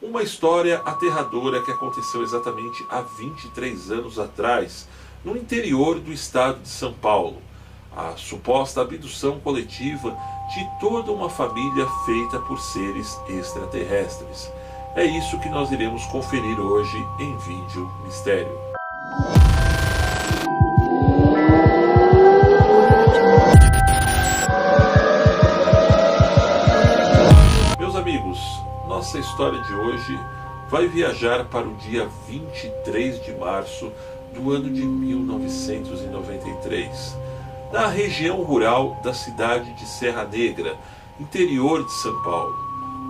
uma história aterradora que aconteceu exatamente há 23 anos atrás, no interior do estado de São Paulo. A suposta abdução coletiva de toda uma família feita por seres extraterrestres. É isso que nós iremos conferir hoje em Vídeo Mistério. Meus amigos, nossa história de hoje vai viajar para o dia 23 de março do ano de 1993, na região rural da cidade de Serra Negra, interior de São Paulo,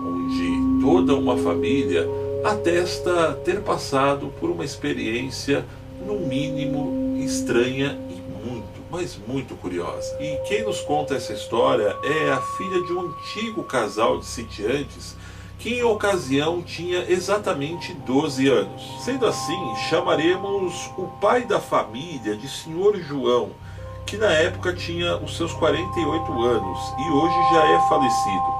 onde toda uma família atesta ter passado por uma experiência, no mínimo, estranha e mas muito curiosa. E quem nos conta essa história é a filha de um antigo casal de sitiantes que em ocasião tinha exatamente 12 anos. Sendo assim, chamaremos o pai da família de Sr. João, que na época tinha os seus 48 anos e hoje já é falecido.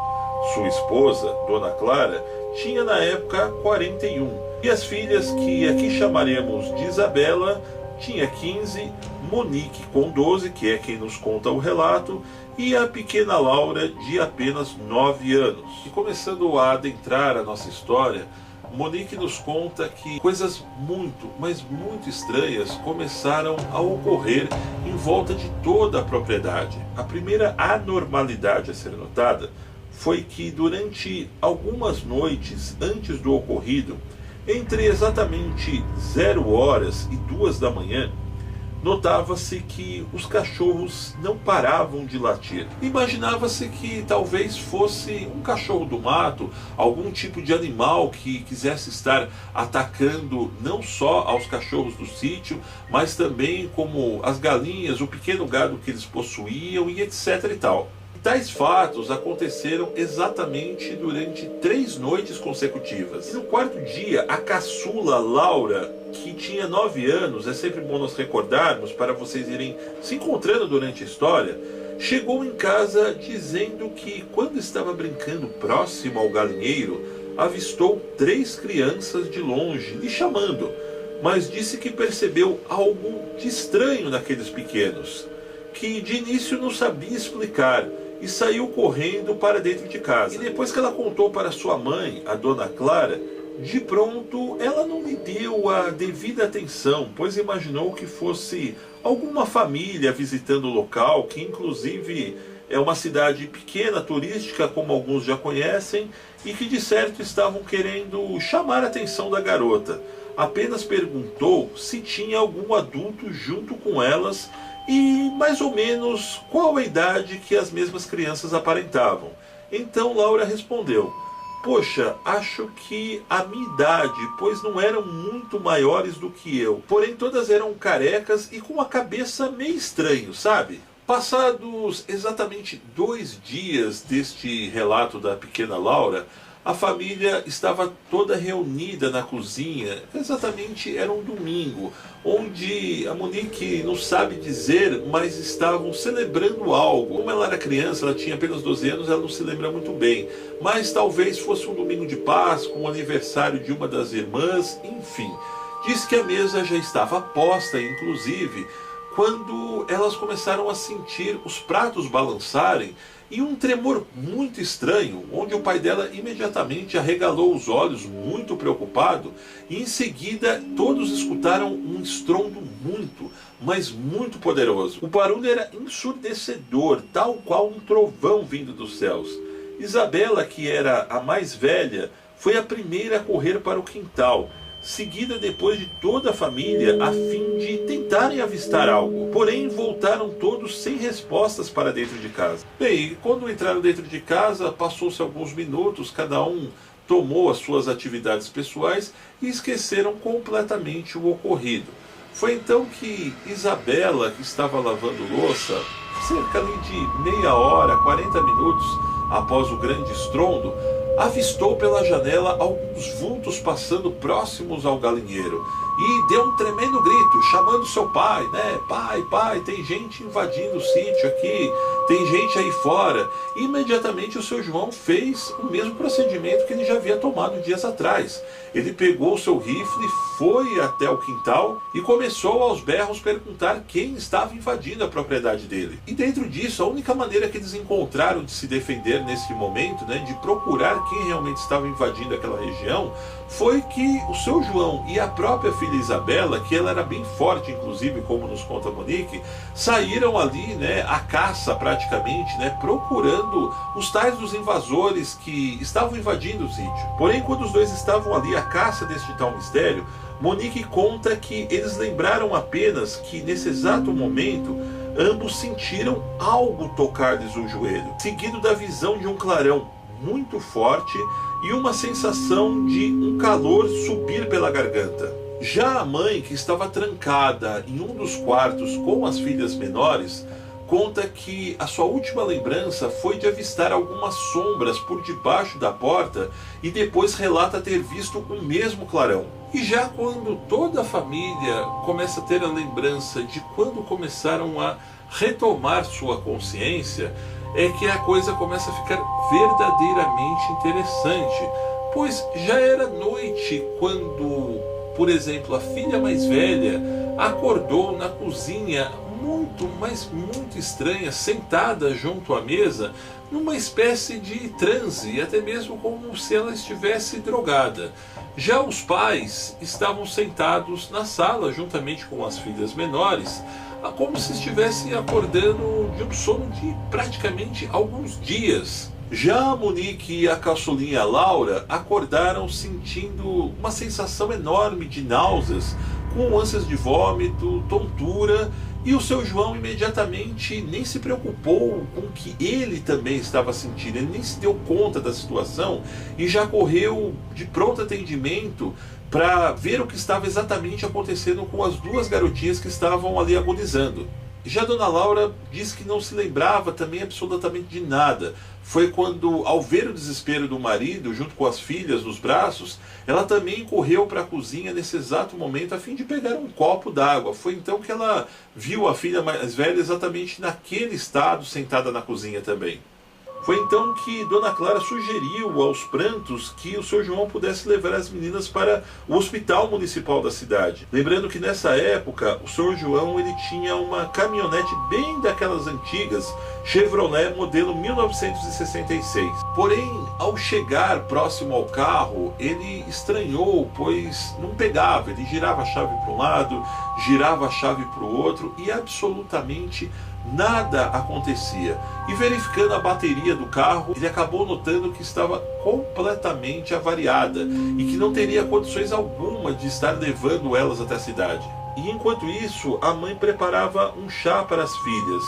Sua esposa, Dona Clara, tinha na época 41. E as filhas, que aqui chamaremos de Isabela, tinha 15, Monique com 12, que é quem nos conta o relato, e a pequena Laura de apenas 9 anos. E começando a adentrar a nossa história, Monique nos conta que coisas muito, mas muito estranhas começaram a ocorrer em volta de toda a propriedade. A primeira anormalidade a ser notada foi que durante algumas noites antes do ocorrido, entre exatamente 0 horas e 2 da manhã, notava-se que os cachorros não paravam de latir. Imaginava-se que talvez fosse um cachorro do mato, algum tipo de animal que quisesse estar atacando não só aos cachorros do sítio, mas também como as galinhas, o pequeno gado que eles possuíam e etc e tal. Tais fatos aconteceram exatamente durante 3 noites consecutivas. E no quarto dia, a caçula Laura, que tinha 9 anos, é sempre bom nós recordarmos para vocês irem se encontrando durante a história, chegou em casa dizendo que quando estava brincando próximo ao galinheiro, avistou 3 crianças de longe lhe chamando, mas disse que percebeu algo de estranho naqueles pequenos, que de início não sabia explicar, e saiu correndo para dentro de casa. E depois que ela contou para sua mãe, a Dona Clara, de pronto ela não lhe deu a devida atenção, pois imaginou que fosse alguma família visitando o local, que inclusive é uma cidade pequena, turística, como alguns já conhecem, e que de certo estavam querendo chamar a atenção da garota. Apenas perguntou se tinha algum adulto junto com elas e mais ou menos qual a idade que as mesmas crianças aparentavam. Então Laura respondeu: poxa, acho que a minha idade, pois não eram muito maiores do que eu. Porém todas eram carecas e com a cabeça meio estranho, sabe? Passados exatamente 2 dias deste relato da pequena Laura, a família estava toda reunida na cozinha. Exatamente era um domingo, onde a Monique não sabe dizer, mas estavam celebrando algo. Como ela era criança, ela tinha apenas 12 anos, ela não se lembra muito bem. Mas talvez fosse um domingo de Páscoa, um aniversário de uma das irmãs, enfim. Diz que a mesa já estava posta, inclusive, quando elas começaram a sentir os pratos balançarem e um tremor muito estranho, onde o pai dela imediatamente arregalou os olhos, muito preocupado, e em seguida todos escutaram um estrondo muito, mas muito poderoso. O barulho era ensurdecedor, tal qual um trovão vindo dos céus. Isabela, que era a mais velha, foi a primeira a correr para o quintal, seguida depois de toda a família, a fim de tentarem avistar algo. Porém, voltaram todos sem respostas para dentro de casa. Bem, quando entraram dentro de casa, passou-se alguns minutos, cada um tomou as suas atividades pessoais e esqueceram completamente o ocorrido. Foi então que Isabela, que estava lavando louça, cerca ali de meia hora, 40 minutos após o grande estrondo, avistou pela janela alguns vultos passando próximos ao galinheiro e deu um tremendo grito, chamando seu pai, né? Pai, pai, tem gente invadindo o sítio aqui, tem gente aí fora. E imediatamente o seu João fez o mesmo procedimento que ele já havia tomado dias atrás. Ele pegou o seu rifle, foi até o quintal e começou aos berros perguntar quem estava invadindo a propriedade dele. E dentro disso, a única maneira que eles encontraram de se defender nesse momento, né, de procurar quem realmente estava invadindo aquela região, foi que o seu João e a própria filha Isabela, que ela era bem forte, inclusive, como nos conta a Monique, saíram ali, né, à caça praticamente, né, procurando os tais dos invasores que estavam invadindo o sítio. Porém, quando os dois estavam ali à caça deste tal mistério, Monique conta que eles lembraram apenas que, nesse exato momento, ambos sentiram algo tocar-lhes o joelho, seguido da visão de um clarão muito forte e uma sensação de um calor subir pela garganta. Já a mãe, que estava trancada em um dos quartos com as filhas menores, conta que a sua última lembrança foi de avistar algumas sombras por debaixo da porta e depois relata ter visto o mesmo clarão. E já quando toda a família começa a ter a lembrança de quando começaram a retomar sua consciência, é que a coisa começa a ficar verdadeiramente interessante, pois já era noite quando, por exemplo, a filha mais velha acordou na cozinha muito, mas muito estranha, sentada junto à mesa, numa espécie de transe, e até mesmo como se ela estivesse drogada. Já os pais estavam sentados na sala, juntamente com as filhas menores, como se estivessem acordando de um sono de praticamente alguns dias. Já a Monique e a caçulinha Laura acordaram sentindo uma sensação enorme de náuseas, com ânsias de vômito, tontura, e o seu João imediatamente nem se preocupou com o que ele também estava sentindo, ele nem se deu conta da situação e já correu de pronto atendimento para ver o que estava exatamente acontecendo com as duas garotinhas que estavam ali agonizando. Já a dona Laura diz que não se lembrava também absolutamente de nada. Foi quando, ao ver o desespero do marido, junto com as filhas nos braços, ela também correu para a cozinha nesse exato momento a fim de pegar um copo d'água. Foi então que ela viu a filha mais velha exatamente naquele estado, sentada na cozinha também. Foi então que Dona Clara sugeriu aos prantos que o seu João pudesse levar as meninas para o hospital municipal da cidade. Lembrando que nessa época o seu João ele tinha uma caminhonete bem daquelas antigas, Chevrolet modelo 1966. Porém, ao chegar próximo ao carro, ele estranhou, pois não pegava. Ele girava a chave para um lado, girava a chave para o outro e absolutamente nada acontecia. E verificando a bateria do carro, ele acabou notando que estava completamente avariada e que não teria condições alguma de estar levando elas até a cidade. E enquanto isso, a mãe preparava um chá para as filhas,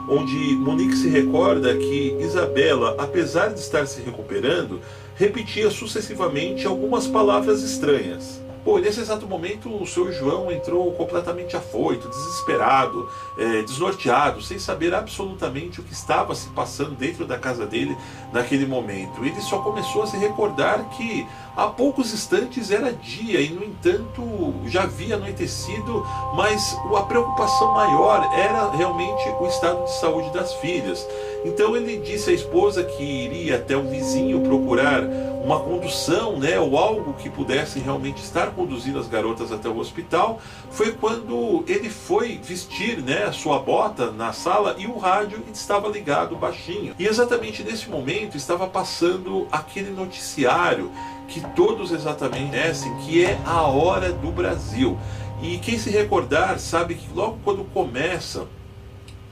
onde Monique se recorda que Isabela, apesar de estar se recuperando, repetia sucessivamente algumas palavras estranhas. Pô, nesse exato momento o seu João entrou completamente afoito, desesperado, desnorteado, sem saber absolutamente o que estava se passando dentro da casa dele naquele momento. Ele só começou a se recordar que há poucos instantes era dia e, no entanto, já havia anoitecido, mas a preocupação maior era realmente o estado de saúde das filhas. Então ele disse à esposa que iria até um vizinho procurar uma condução, né, ou algo que pudesse realmente estar conduzindo as garotas até o hospital. Foi quando ele foi vestir, né, a sua bota na sala e o rádio estava ligado baixinho. E exatamente nesse momento estava passando aquele noticiário que todos exatamente conhecem, que é A Hora do Brasil. E quem se recordar sabe que logo quando começa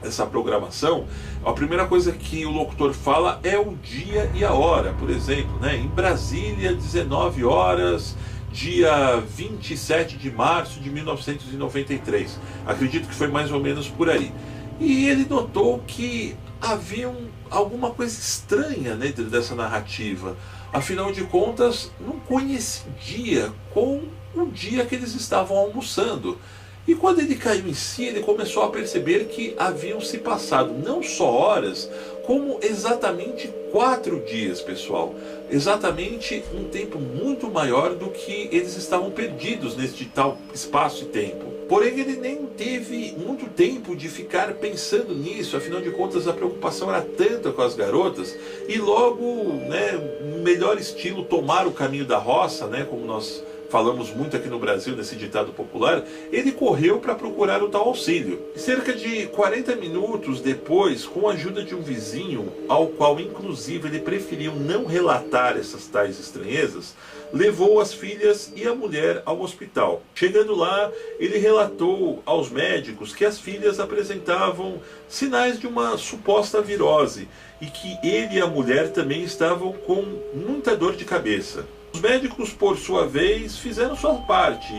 essa programação, a primeira coisa que o locutor fala é o dia e a hora. Por exemplo, né, em Brasília, 19 horas, dia 27 de março de 1993. Acredito que foi mais ou menos por aí. E ele notou que havia alguma coisa estranha dentro dessa narrativa. Afinal de contas, não coincidia com o dia que eles estavam almoçando. E quando ele caiu em si, ele começou a perceber que haviam se passado não só horas, como exatamente 4 dias, pessoal. Exatamente um tempo muito maior do que eles estavam perdidos neste tal espaço e tempo. Porém, ele nem teve muito tempo de ficar pensando nisso, afinal de contas a preocupação era tanta com as garotas, e logo, no melhor estilo, tomar o caminho da roça, como nós falamos muito aqui no Brasil nesse ditado popular, ele correu para procurar o tal auxílio. Cerca de 40 minutos depois, com a ajuda de um vizinho, ao qual inclusive ele preferiu não relatar essas tais estranhezas, levou as filhas e a mulher ao hospital. Chegando lá, ele relatou aos médicos que as filhas apresentavam sinais de uma suposta virose e que ele e a mulher também estavam com muita dor de cabeça. Os médicos, por sua vez, fizeram sua parte,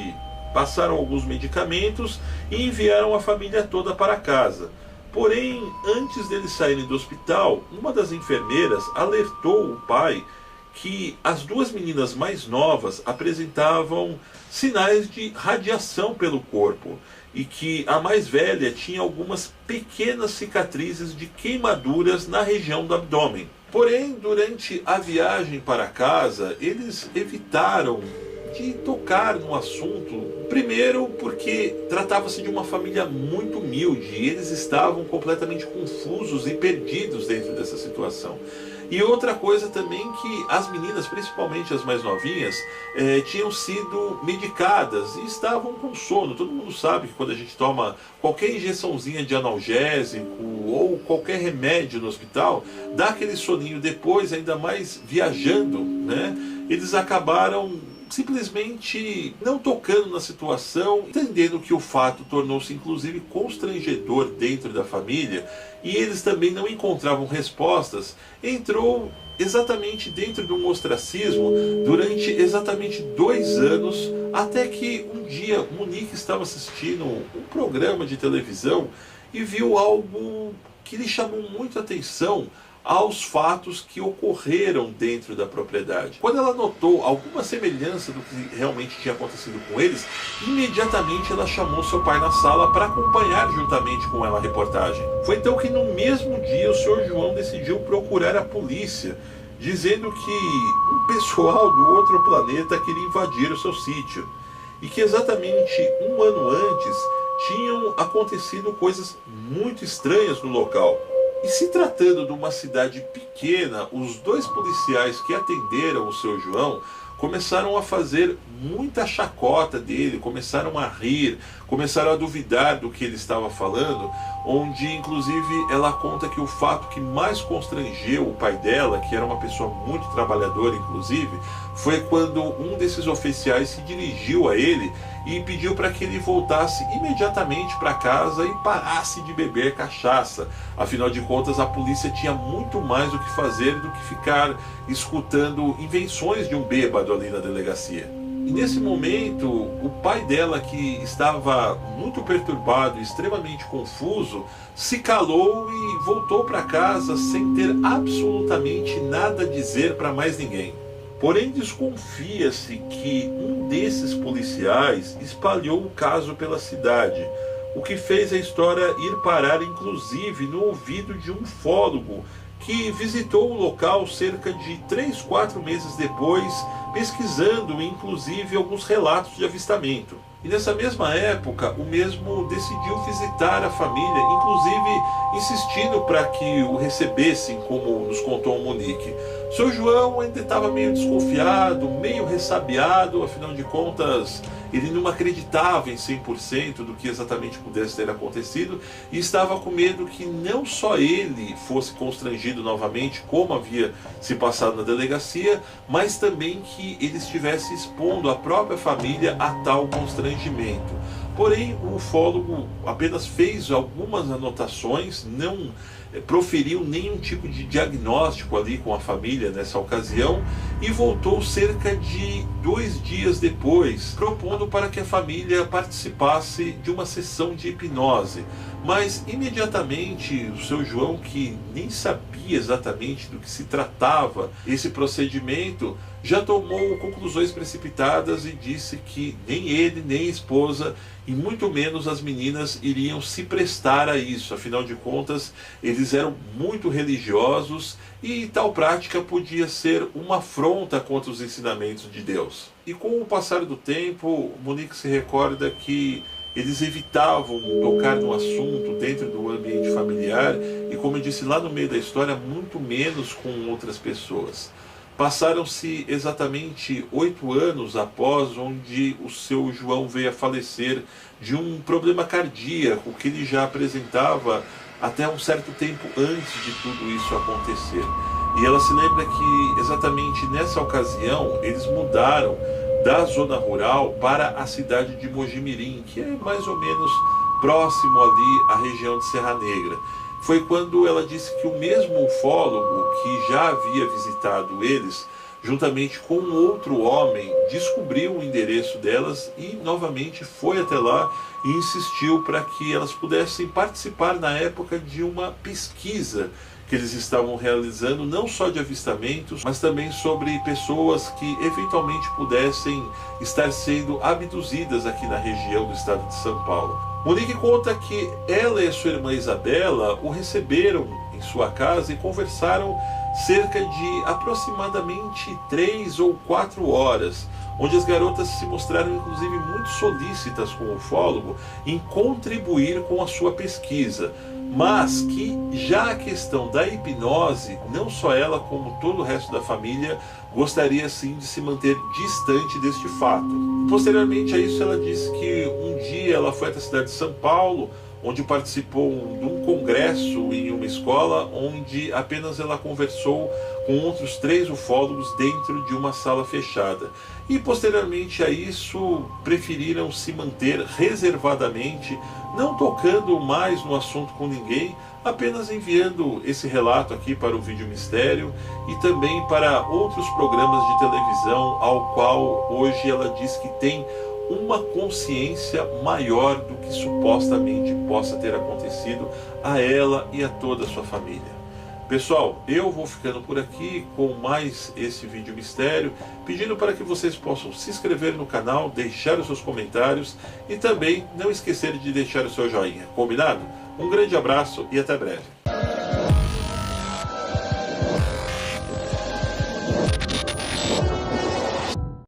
passaram alguns medicamentos e enviaram a família toda para casa. Porém, antes deles saírem do hospital, uma das enfermeiras alertou o pai que as 2 meninas mais novas apresentavam sinais de radiação pelo corpo e que a mais velha tinha algumas pequenas cicatrizes de queimaduras na região do abdômen. Porém, durante a viagem para casa, eles evitaram de tocar no assunto. Primeiro, porque tratava-se de uma família muito humilde e eles estavam completamente confusos e perdidos dentro dessa situação. E outra coisa também, que as meninas, principalmente as mais novinhas, tinham sido medicadas e estavam com sono. Todo mundo sabe que quando a gente toma qualquer injeçãozinha de analgésico ou qualquer remédio no hospital, dá aquele soninho depois, ainda mais viajando, eles acabaram simplesmente não tocando na situação, entendendo que o fato tornou-se inclusive constrangedor dentro da família e eles também não encontravam respostas. Entrou exatamente dentro de um ostracismo durante exatamente 2 anos, até que um dia Monique estava assistindo um programa de televisão e viu algo que lhe chamou muito a atenção aos fatos que ocorreram dentro da propriedade. Quando ela notou alguma semelhança do que realmente tinha acontecido com eles, imediatamente ela chamou seu pai na sala para acompanhar juntamente com ela a reportagem. Foi então que no mesmo dia o Sr. João decidiu procurar a polícia, dizendo que um pessoal do outro planeta queria invadir o seu sítio e que exatamente 1 ano antes tinham acontecido coisas muito estranhas no local. E se tratando de uma cidade pequena, os 2 policiais que atenderam o seu João começaram a fazer muita chacota dele, começaram a rir, começaram a duvidar do que ele estava falando, onde inclusive ela conta que o fato que mais constrangeu o pai dela, que era uma pessoa muito trabalhadora inclusive, foi quando um desses oficiais se dirigiu a ele e pediu para que ele voltasse imediatamente para casa e parasse de beber cachaça. Afinal de contas, a polícia tinha muito mais o que fazer do que ficar escutando invenções de um bêbado ali na delegacia. E nesse momento, o pai dela, que estava muito perturbado e extremamente confuso, se calou e voltou para casa sem ter absolutamente nada a dizer para mais ninguém. Porém, desconfia-se que um desses policiais espalhou o caso pela cidade, o que fez a história ir parar inclusive no ouvido de um ufólogo que visitou o local cerca de 3, 4 meses depois, pesquisando inclusive alguns relatos de avistamento. E nessa mesma época, o mesmo decidiu visitar a família, inclusive insistindo para que o recebessem, como nos contou o Monique. O Sr. João ainda estava meio desconfiado, meio ressabiado, afinal de contas, ele não acreditava em 100% do que exatamente pudesse ter acontecido e estava com medo que não só ele fosse constrangido novamente, como havia se passado na delegacia, mas também que ele estivesse expondo a própria família a tal constrangimento. Porém, o ufólogo apenas fez algumas anotações, não proferiu nenhum tipo de diagnóstico ali com a família nessa ocasião e voltou cerca de 2 dias depois, propondo para que a família participasse de uma sessão de hipnose. Mas imediatamente o seu João, que nem sabia exatamente do que se tratava esse procedimento, já tomou conclusões precipitadas e disse que nem ele, nem a esposa, e muito menos as meninas, iriam se prestar a isso. Afinal de contas, eles Eles eram muito religiosos e tal prática podia ser uma afronta contra os ensinamentos de Deus. E com o passar do tempo, Monique se recorda que eles evitavam tocar no assunto dentro do ambiente familiar e, como eu disse lá no meio da história, muito menos com outras pessoas. Passaram-se exatamente 8 anos após onde o seu João veio a falecer de um problema cardíaco que ele já apresentava até um certo tempo antes de tudo isso acontecer. E ela se lembra que exatamente nessa ocasião eles mudaram da zona rural para a cidade de Mojimirim, que é mais ou menos próximo ali à região de Serra Negra. Foi quando ela disse que o mesmo ufólogo que já havia visitado eles, juntamente com outro homem, descobriu o endereço delas e novamente foi até lá e insistiu para que elas pudessem participar na época de uma pesquisa que eles estavam realizando, não só de avistamentos, mas também sobre pessoas que eventualmente pudessem estar sendo abduzidas aqui na região do estado de São Paulo. Monique conta que ela e a sua irmã Isabela o receberam em sua casa e conversaram cerca de aproximadamente 3 ou 4 horas, onde as garotas se mostraram inclusive muito solícitas com o ufólogo em contribuir com a sua pesquisa, mas que já a questão da hipnose, não só ela como todo o resto da família gostaria sim de se manter distante deste fato. Posteriormente a isso, ela disse que um dia ela foi até a cidade de São Paulo, onde participou de um congresso em uma escola, onde apenas ela conversou com outros 3 ufólogos dentro de uma sala fechada. E posteriormente a isso, preferiram se manter reservadamente, não tocando mais no assunto com ninguém, apenas enviando esse relato aqui para o Vídeo Mistério e também para outros programas de televisão, ao qual hoje ela diz que tem uma consciência maior do que supostamente possa ter acontecido a ela e a toda a sua família. Pessoal, eu vou ficando por aqui com mais esse Vídeo Mistério, pedindo para que vocês possam se inscrever no canal, deixar os seus comentários e também não esquecer de deixar o seu joinha, combinado? Um grande abraço e até breve.